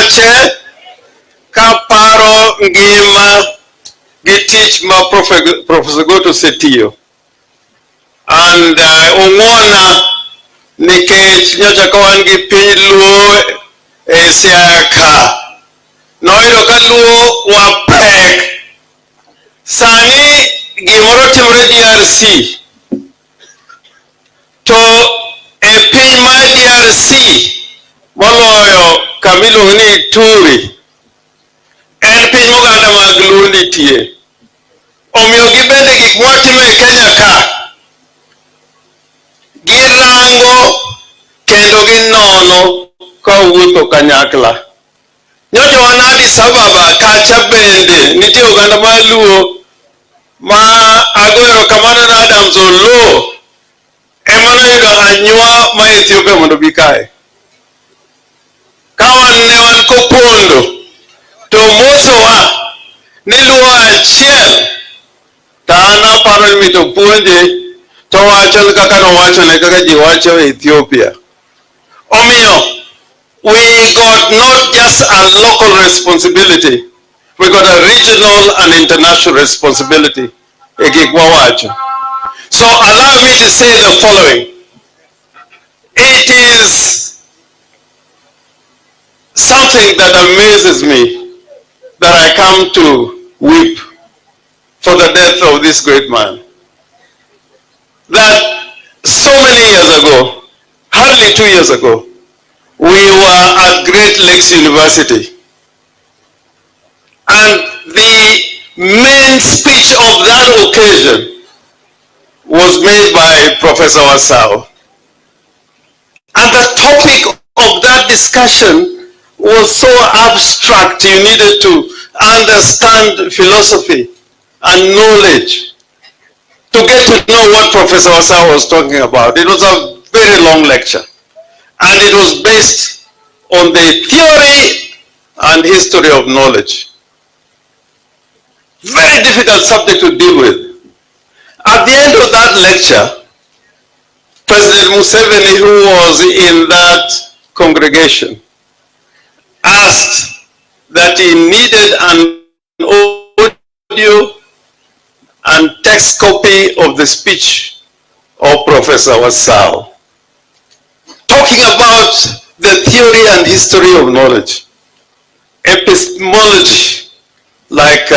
wache kaparo ngima gi tich ma Professor Goto setiyo. And ung'wona nikech nyocha ka wan gi piny luo e Siaya ka noyudo ka luo wapek. Sani gimoro timore DRC to e piny mar DRC moloyo kamiluongo ni Ituri en piny moganda mag luo nitie. Omiyo gibende gik mwatimo e Kenya ka girango kendo ginono ka wuotho kanyakla. Nyocha wan Addis Ababa kacha bende nitie oganda mar luo ma agoyo kamano na Adams Olo ema noyudo anywa ma Ethiopia mondo bi kae. Ka ne wan kopondo to mosowa ni luo achiel to an aparo ni mito puonje to wacho kaka nowachone kaka ji wacho e Ethiopia. Omiyo we got not just a local responsibility, we got a regional and international responsibility. So allow me to say the following. It is something that amazes me that I come to weep for the death of this great man. That so many years ago, hardly 2 years ago, we were at Great Lakes University. And the main speech of that occasion was made by Professor Wasau. And the topic of that discussion was so abstract, you needed to understand philosophy and knowledge to get to know what Professor Wasau was talking about. It was a very long lecture. And it was based on the theory and history of knowledge. Very difficult subject to deal with. At the end of that lecture, President Museveni, who was in that congregation, asked that he needed an audio and text copy of the speech of Professor Wasau, talking about the theory and history of knowledge, epistemology, like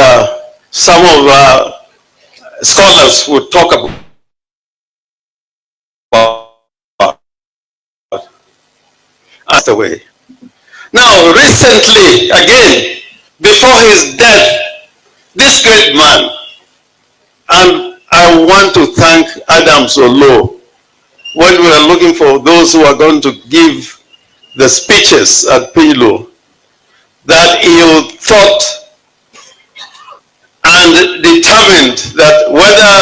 some of our scholars would talk about. Away. Now, recently, again, before his death, this great man, and I want to thank Adams Olo, when we were looking for those who are going to give the speeches at Pilo, that he thought and determined that whether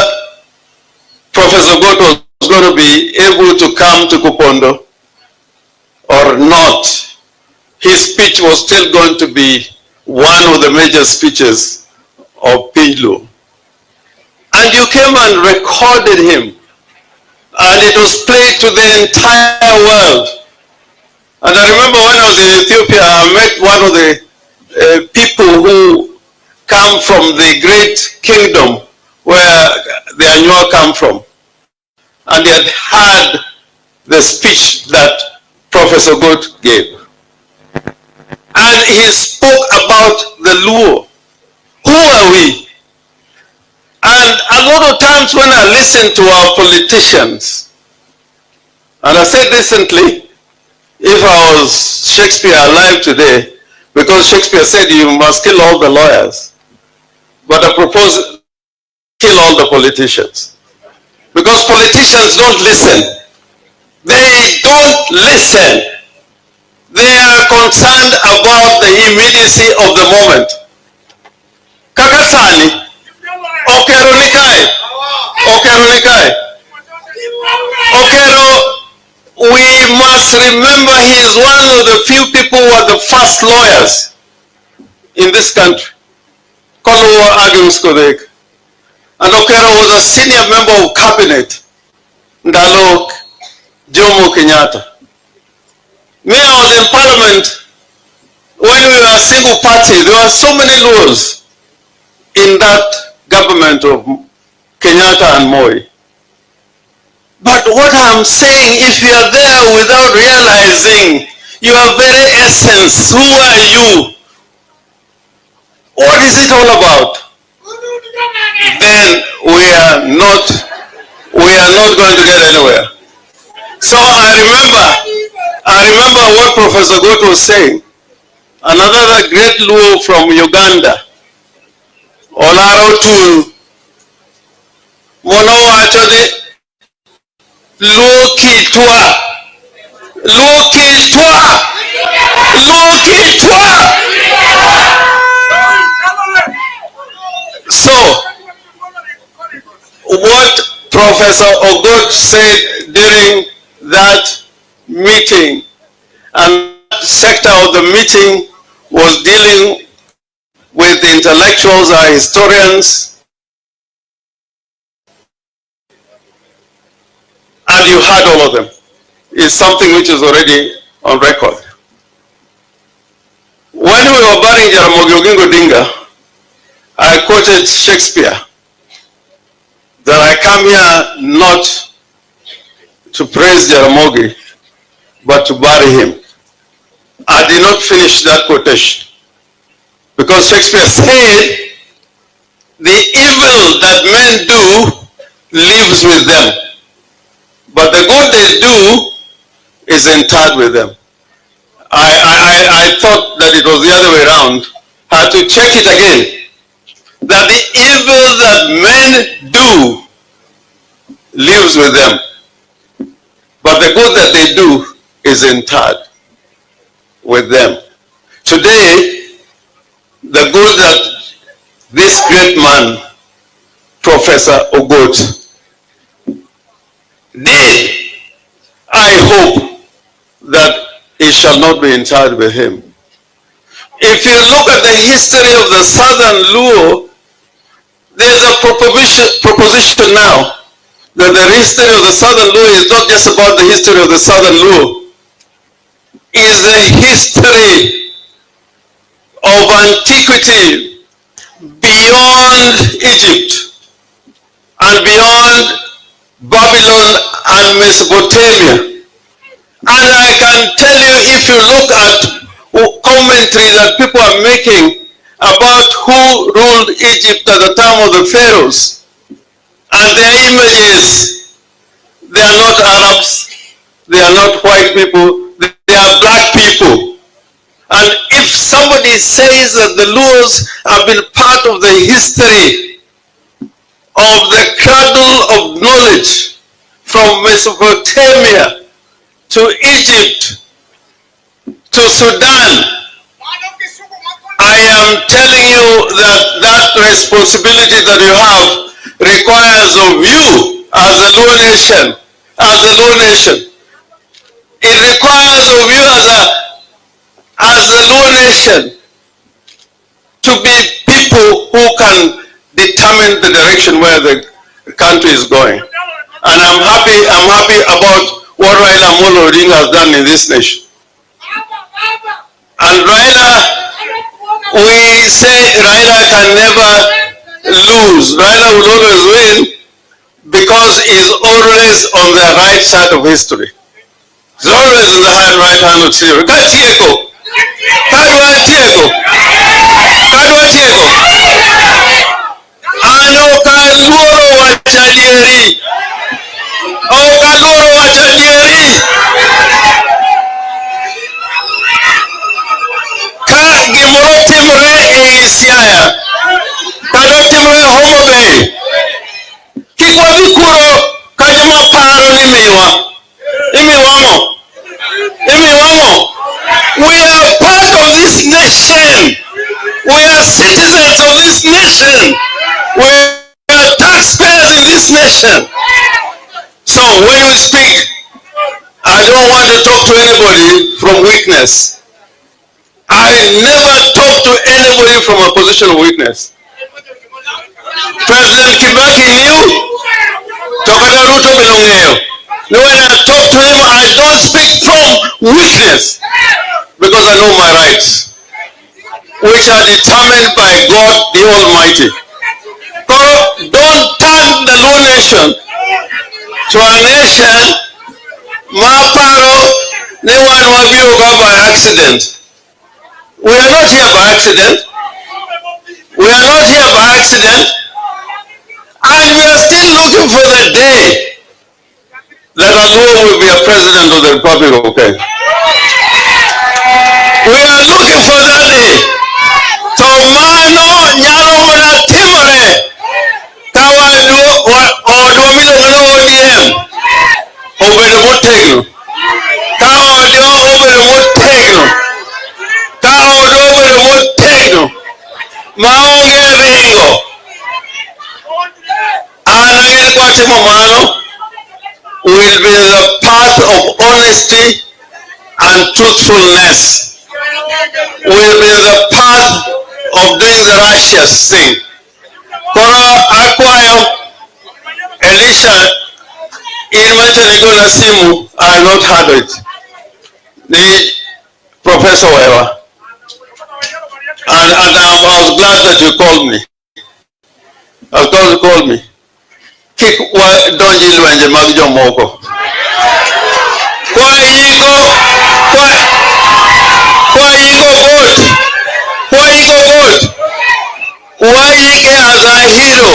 Professor Goto was going to be able to come to Kupondo or not, his speech was still going to be one of the major speeches of Pilo. And you came and recorded him, and it was played to the entire world. And I remember when I was in Ethiopia, I met one of the people who come from the great kingdom where the Anywa come from. And he had heard the speech that Professor Ogot gave. And he spoke about the Luo. Who are we? And a lot of times when I listen to our politicians, and I said recently, if I was Shakespeare alive today, because Shakespeare said you must kill all the lawyers, but I propose kill all the politicians. Because politicians don't listen. They don't listen. They are concerned about the immediacy of the moment. Kakasani, Okero Nikai, Okero, we must remember he is one of the few people who are the first lawyers in this country. And Okero was a senior member of cabinet, Ndalo Jomo Kenyatta. When I was in parliament, when we were a single party, there were so many laws in that government of Kenyatta and Moi. But what I'm saying, if you are there without realizing your very essence, who are you? What is it all about? Then we are not going to get anywhere. So I remember what Professor Ogot was saying. Another great Luo from Uganda, Olaro Tul, Mono Achode, Luo Kitwa, Luo Kitwa, Luo Kitwa. So, what Professor Ogot said during that meeting, and that sector of the meeting was dealing with intellectuals and historians, and you heard all of them. It's something which is already on record. When we were burying Jaramogi Oginga Odinga, I quoted Shakespeare, that I come here not to praise Jaramogi, but to bury him. I did not finish that quotation, because Shakespeare said, the evil that men do lives with them, but the good they do is interred with them. I thought that it was the other way around. I had to check it again. That the evil that men do lives with them, but the good that they do is interred with them. Today, the good that this great man, Professor Ogot, did, I hope that it shall not be interred with him. If you look at the history of the Southern Luo, there's a proposition now that the history of the Southern Luo is not just about the history of the Southern Luo. It's the history of antiquity beyond Egypt and beyond Babylon and Mesopotamia. And I can tell you, if you look at commentary that people are making about who ruled Egypt at the time of the pharaohs, and their images, they are not Arabs, they are not white people, they are black people. And if somebody says that the Luos have been part of the history of the cradle of knowledge from Mesopotamia to Egypt to Sudan, I am telling you that that responsibility that you have requires of you as a Luo nation, It requires of you as a Luo nation to be people who can determine the direction where the country is going. And I'm happy about what Raila Amolo Odinga has done in this nation. And Raila, we say Raila can never lose. Raila will always win because he's always on the right side of history. He's always on the right hand of history. Katieko. Ano kaluoro wachadieri. O kaluoro wachadieri. Ka gimoro timre e Isiaya. Kado timre Homo Bay. Kikwadhi kuro kajama paro ni miwa. Imiwamo. We are part of this nation. We are citizens of this nation. We are taxpayers in this nation. So when we speak, I don't want to talk to anybody from weakness. I never talk to anybody from a position of weakness. President Kibaki knew, Tokada Ruto Bilongeo. When I talk to him, I don't speak from weakness because I know my rights. which are determined by God the Almighty. Don't turn the Luo nation to a nation Maparo Newan Wabioga by accident. We are not here by accident. We are not here by accident. And we are still looking for the day that a Luo will be a president of the Republic of Kenya. We are looking for that day. Tomano nyaromana timore kawadu odomilo ngano ODM obere motegno kaodo obere motegno kaodo obere motegno maonge ringo anagel kwatimo mano will be the path of honesty and truthfulness, will be the path of doing the righteous thing. Kora akwayo Elisha in Matanigo Simu, I have not heard it. The Professor Wewa. And I was glad that you called me. I thought you called me. Kick don't you when you mag your moko. Why you go good? Why you go good? Why you as a hero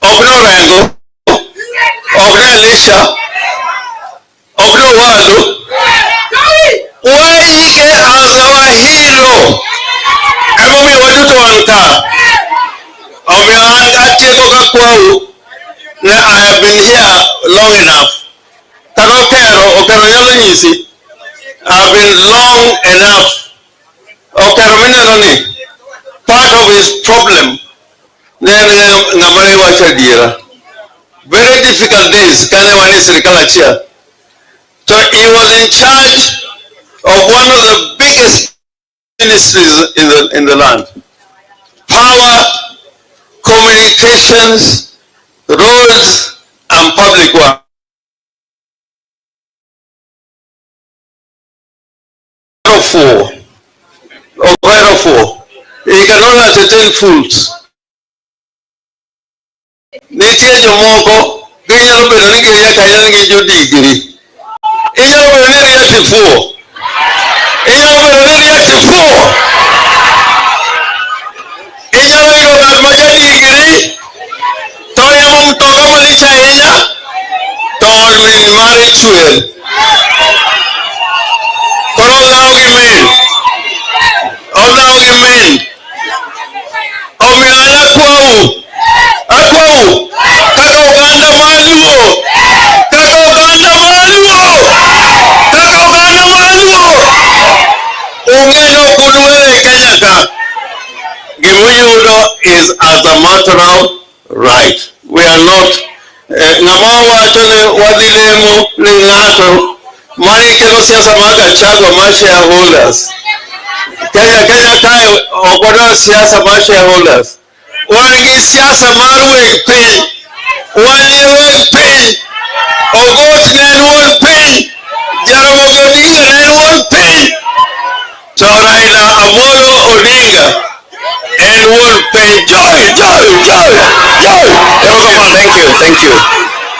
of Orengo, of Elisha, of the world? Why you as our hero? Everybody want to anka. I have been here long enough. I've been long enough. Part of his problem, very difficult days. So he was in charge of one of the biggest ministries in the land. Power, communications, roads, and public work. He cannot entertain fools. Nitie jomoko ginyalo bedo ni giria kaya ni jodigri. Inyalo bedo ni ria tifuo. Inyalo bedo ni ria tifuo. Inyalo yudo ng'at ma jadigri to yamo mtoka malich ahinya to od min mare chwer. Koro olawo gi min. Olawo gi min. Omiyo an akwau kaka oganda maluo, kaka oganda maluo. Ung'eyo kudwere Kenya ka. Gimuyudo is as a matter of right. We are not ng'ama wacho ni wadhi lemo ni ng'ato mani kelo siasa mag Gachagua mar shareholders. Kenya kae okodo siasa mar shareholders. Wan gi siasa mar weg piny. Wan e weg piny. Ogot ne en wuon piny. Jaramogi Odinga ne en wuon piny. To Raila Amolo Odinga and one pay joy.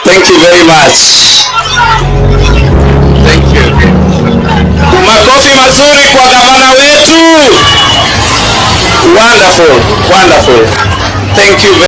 Thank you very much. Thank you. Makofi mazuri kwa gavana wetu. Wonderful. Thank you.